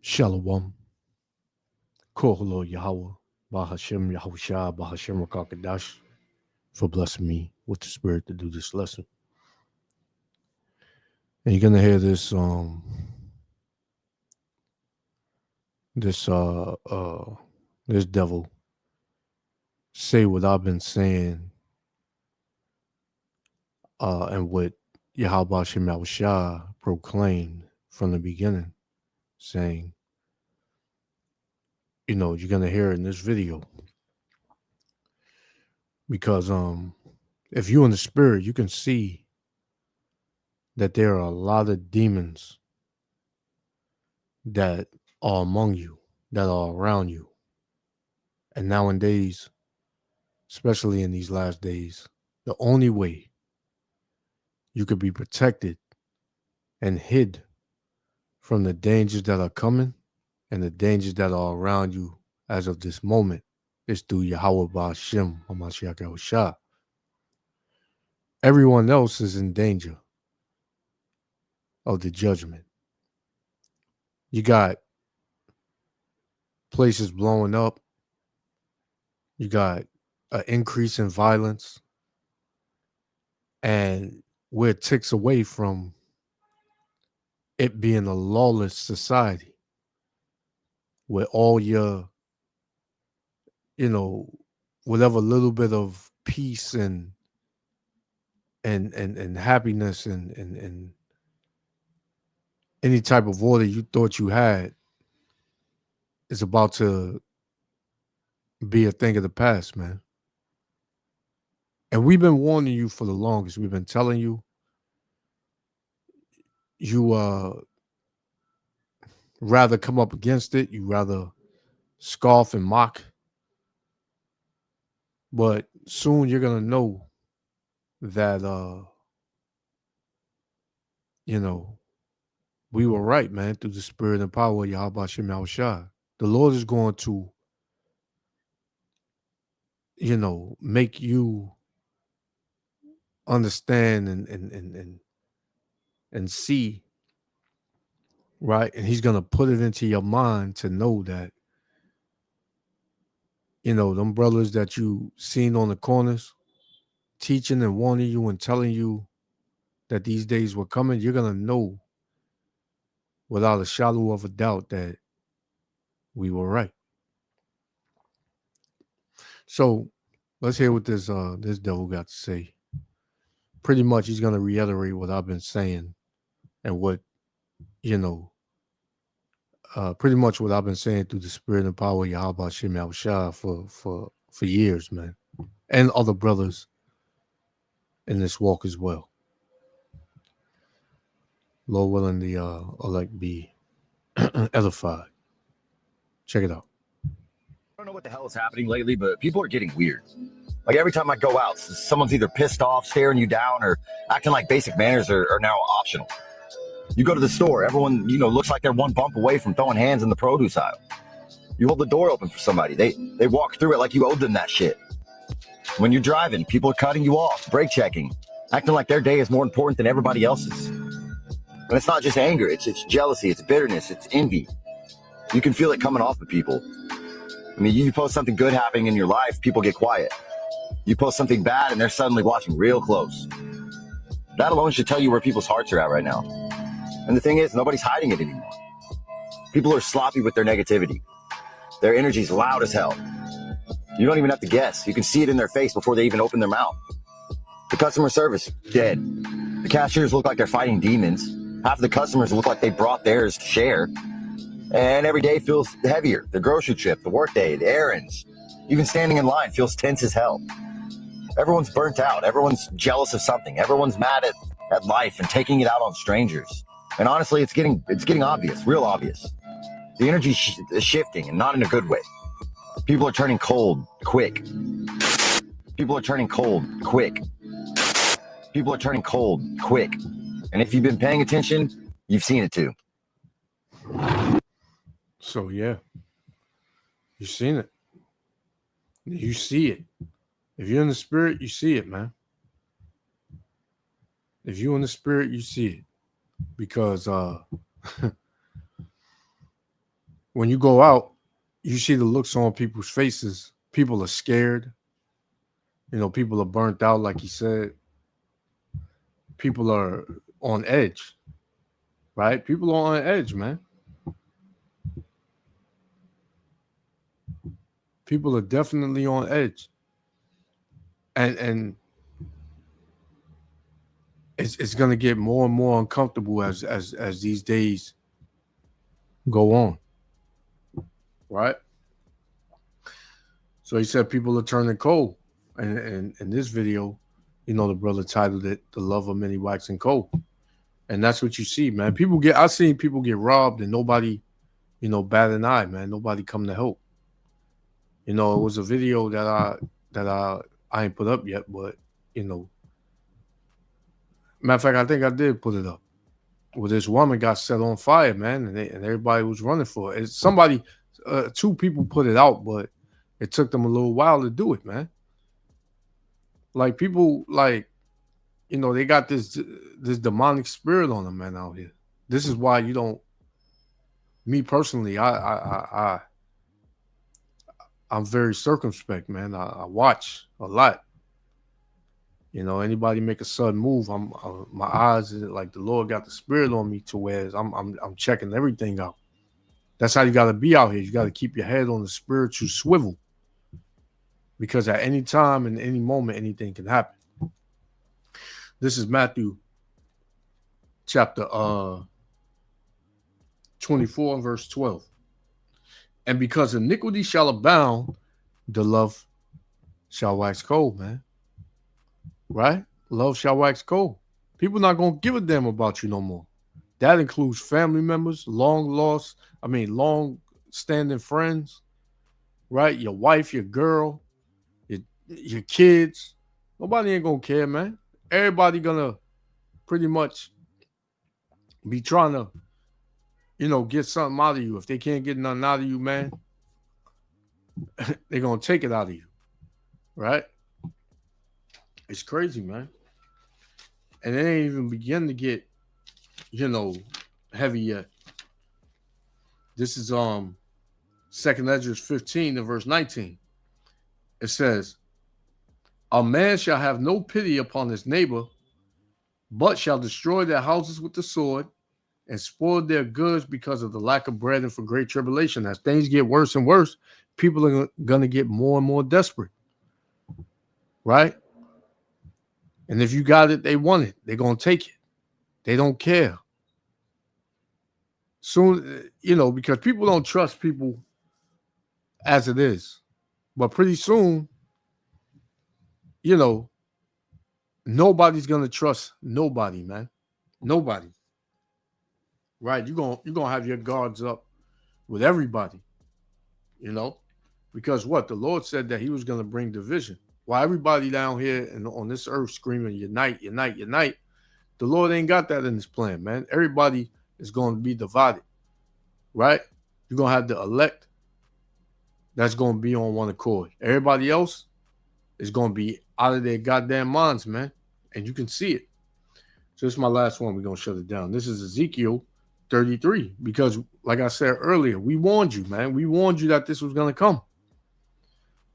Shalom, Koholo Yahweh, Bahashem Yahushua, Bahashem Rakakadash, for blessing me with the spirit to do this lesson. And you're gonna hear this this devil say what I've been saying, and what Yahweh Hashem Yahushua proclaimed from the beginning, saying, you're gonna hear it in this video. Because if you're in the spirit, you can see that there are a lot of demons that are among you, that are around you. And nowadays, especially in these last days, the only way you could be protected and hid from the dangers that are coming and the dangers that are around you as of this moment is through Yahweh Ba'ashem Hamashiach Yahushua. Everyone else is in danger of the judgment. You got places blowing up. You got an increase in violence. And we're ticks away from it being a lawless society where all your, whatever little bit of peace and happiness and any type of order you thought you had is about to be a thing of the past, man. And we've been warning you for the longest. We've been telling you, you rather come up against it, you rather scoff and mock. But soon you're gonna know that we were right, man, through the spirit and power of Yahweh Shem Yahushua. The Lord is going to, make you understand and see, right? And He's gonna put it into your mind to know that, them brothers that you seen on the corners, teaching and warning you and telling you that these days were coming, you're gonna know without a shadow of a doubt that we were right. So let's hear what this devil got to say. Pretty much he's gonna reiterate what I've been saying and what, pretty much what I've been saying through the spirit and power of Yahweh Shem Yahushua for years, man. And other brothers in this walk as well. Lord willing, the elect be edified. Check it out. I don't know what the hell is happening lately, but people are getting weird. Like every time I go out, someone's either pissed off, staring you down, or acting like basic manners are now optional. You go to the store, everyone, looks like they're one bump away from throwing hands in the produce aisle. You hold the door open for somebody. They walk through it like you owed them that shit. When you're driving, people are cutting you off, brake checking, acting like their day is more important than everybody else's. And it's not just anger, it's jealousy, it's bitterness, it's envy. You can feel it coming off of people. I mean, you post something good happening in your life, people get quiet. You post something bad and they're suddenly watching real close. That alone should tell you where people's hearts are at right now. And the thing is, nobody's hiding it anymore. People are sloppy with their negativity. Their energy's loud as hell. You don't even have to guess. You can see it in their face before they even open their mouth. The customer service, dead. The cashiers look like they're fighting demons. Half of the customers look like they brought theirs to share. And every day feels heavier. The grocery trip, the workday, the errands. Even standing in line feels tense as hell. Everyone's burnt out. Everyone's jealous of something. Everyone's mad at life and taking it out on strangers. And honestly, it's getting obvious, real obvious. The energy is shifting, and not in a good way. People are turning cold, quick. People are turning cold, quick. People are turning cold, quick. And if you've been paying attention, you've seen it too. So yeah, you've seen it. You see it. If you're in the spirit, you see it, man. If you're in the spirit, you see it. Because when you go out, you see the looks on people's faces. People are scared. People are burnt out, like he said. People are on edge, right? People are on edge, man. People are definitely on edge, and it's gonna get more and more uncomfortable as these days go on, right? So he said people are turning cold, and in this video, the brother titled it "The Love of Many Waxing Cold," and that's what you see, man. I've seen people get robbed, and nobody, bat an eye, man. Nobody come to help. It was a video that I ain't put up yet, but you know, matter of fact, I think I did put it up. Well, this woman got set on fire, man, and everybody was running for it. Two people put it out, but it took them a little while to do it, man. Like people, like they got this demonic spirit on them, man, out here. This is why you don't. Me personally, I'm very circumspect, man. I watch a lot. Anybody make a sudden move, my eyes is like the Lord got the spirit on me to where I'm checking everything out. That's how you got to be out here. You got to keep your head on the spiritual swivel because at any time and any moment, anything can happen. This is Matthew chapter 24, verse 12. And because iniquity shall abound, the love shall wax cold, man. Right? Love shall wax cold. People not going to give a damn about you no more. That includes family members, long standing friends, right? Your wife, your girl, your kids. Nobody ain't going to care, man. Everybody going to pretty much be trying to, get something out of you. If they can't get nothing out of you, man, they're going to take it out of you, right? It's crazy, man. And it ain't even begin to get, heavy yet. This is 2nd Ezra 15 and verse 19. It says, a man shall have no pity upon his neighbor, but shall destroy their houses with the sword and spoil their goods because of the lack of bread and for great tribulation. As things get worse and worse, people are going to get more and more desperate, right? And if you got it, they want it. They're going to take it. They don't care. Soon, because people don't trust people as it is. But pretty soon, nobody's going to trust nobody, man. Nobody. Right? You're going to have your guards up with everybody, because what? The Lord said that he was going to bring division. While everybody down here and on this earth screaming, unite, unite, unite, the Lord ain't got that in his plan, man. Everybody is going to be divided, right? You're going to have the elect that's going to be on one accord. Everybody else is going to be out of their goddamn minds, man. And you can see it. So this is my last one. We're going to shut it down. This is Ezekiel 33 because, like I said earlier, we warned you, man. We warned you that this was going to come,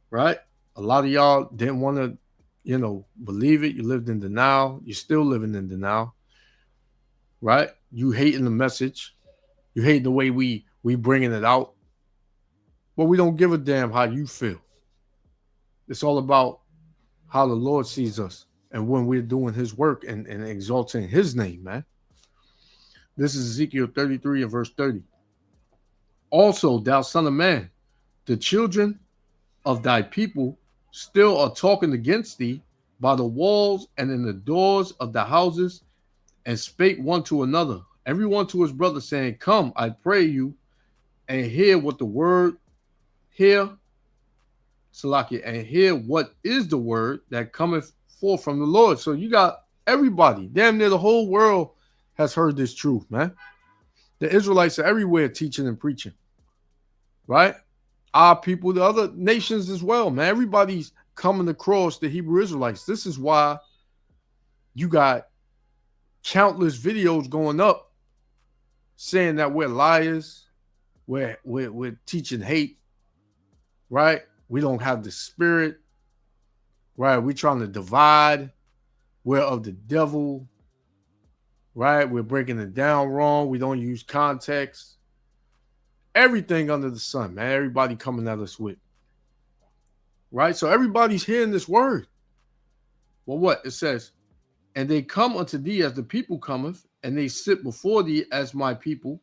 right? A lot of y'all didn't want to, believe it. You lived in denial. You're still living in denial, right? You hating the message. You hating the way we bringing it out. But we don't give a damn how you feel. It's all about how the Lord sees us and when we're doing his work and exalting his name, man. This is Ezekiel 33 and verse 30. Also, thou son of man, the children of thy people still are talking against thee by the walls and in the doors of the houses, and spake one to another, every one to his brother, saying, come, I pray you, and hear what the word, Salakia, and hear what is the word that cometh forth from the Lord. So you got everybody, damn near the whole world has heard this truth, man. The Israelites are everywhere teaching and preaching, right? Our people, the other nations as well, man. Everybody's coming across the Hebrew Israelites. This is why you got countless videos going up saying that we're liars, we're teaching hate, right? We don't have the spirit, right? We're trying to divide. We're of the devil, right? We're breaking it down wrong. We don't use context. Everything under the sun, man. Everybody coming at us with, right? So everybody's hearing this word. Well, what? It says, and they come unto thee as the people cometh, and they sit before thee as my people,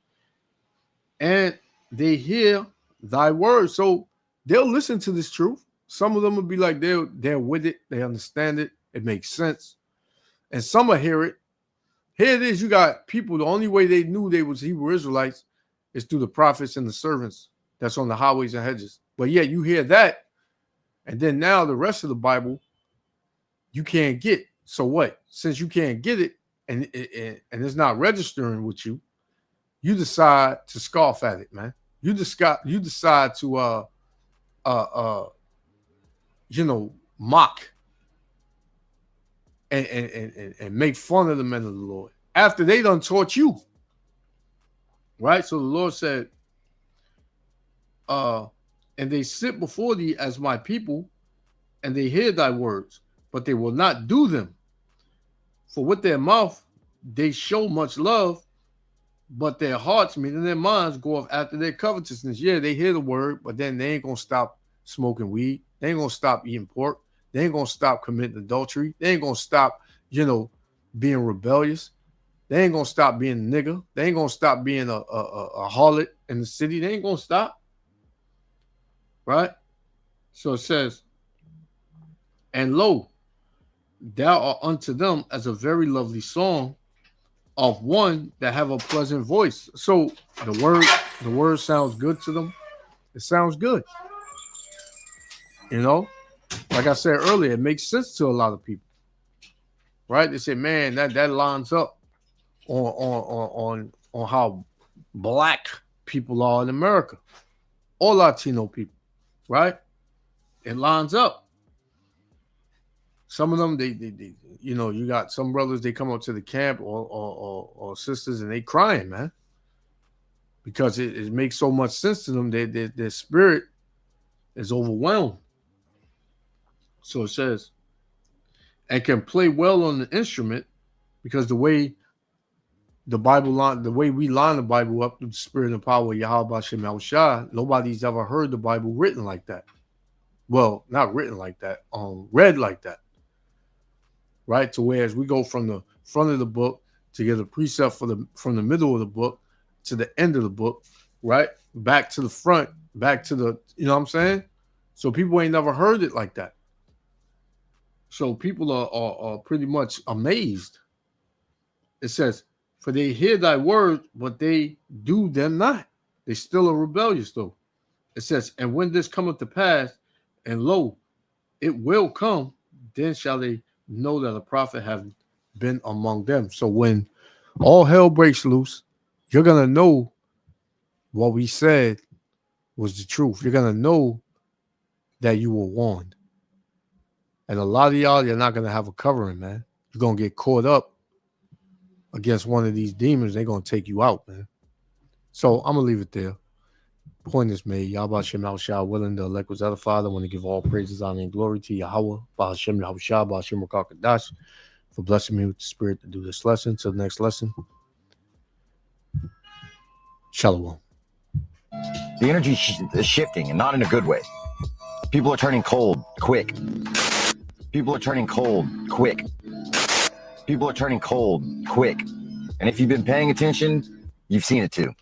and they hear thy word. So they'll listen to this truth. Some of them will be like they're with it, they understand it, it makes sense. And some will hear it. Here it is. You got people, the only way they knew they was Hebrew Israelites is through the prophets and the servants that's on the highways and hedges. But yeah, you hear that, and then now the rest of the Bible you can't get. So what? Since you can't get it and it's not registering with you, you decide to scoff at it, man. You decide to mock and make fun of the men of the Lord after they done taught you. Right? So the Lord said, and they sit before thee as my people, and they hear thy words, but they will not do them. For with their mouth they show much love, but their hearts, meaning their minds, go off after their covetousness. Yeah, they hear the word, but then they ain't gonna stop smoking weed. They ain't gonna stop eating pork. They ain't gonna stop committing adultery. They ain't gonna stop, being rebellious. They ain't gonna stop being a nigga. They ain't gonna stop being a harlot in the city. They ain't gonna stop. Right? So it says, and lo, thou art unto them as a very lovely song of one that have a pleasant voice. So the word sounds good to them. It sounds good. Like I said earlier, it makes sense to a lot of people. Right? They say, man, that lines up on how black people are in America. Or Latino people. Right? It lines up. Some of them, they you got some brothers, they come up to the camp or sisters and they crying, man. Because it makes so much sense to them. Their spirit is overwhelmed. So it says, and can play well on the instrument, because the way the way we line the Bible up through the spirit and power of Yahweh Shem Yahushua, nobody's ever heard the Bible written like that. Well, not written like that, read like that. Right? To whereas we go from the front of the book to get a precept from the middle of the book to the end of the book, right? Back to the front, back to the, you know what I'm saying? So people ain't never heard it like that. So people are pretty much amazed. It says, for they hear thy word, but they do them not. They still are rebellious though. It says, and when this cometh to pass, and lo, it will come, then shall they know that a prophet have been among them. So when all hell breaks loose, you're going to know what we said was the truth. You're going to know that you were warned. And a lot of y'all, you're not going to have a covering, man. You're going to get caught up against one of these demons. They're going to take you out, man. So I'm going to leave it there. Point is made. Yahweh Shem Yahushua, willing the elect was edified. I want to give all praises, honor, and glory to Yahweh, Bahashem Yahushua, Bahashem Rakakadash, for blessing me with the spirit to do this lesson. Till the next lesson. Shalom. The energy is shifting, and not in a good way. People are turning cold quick. People are turning cold quick. People are turning cold quick. And if you've been paying attention, you've seen it too.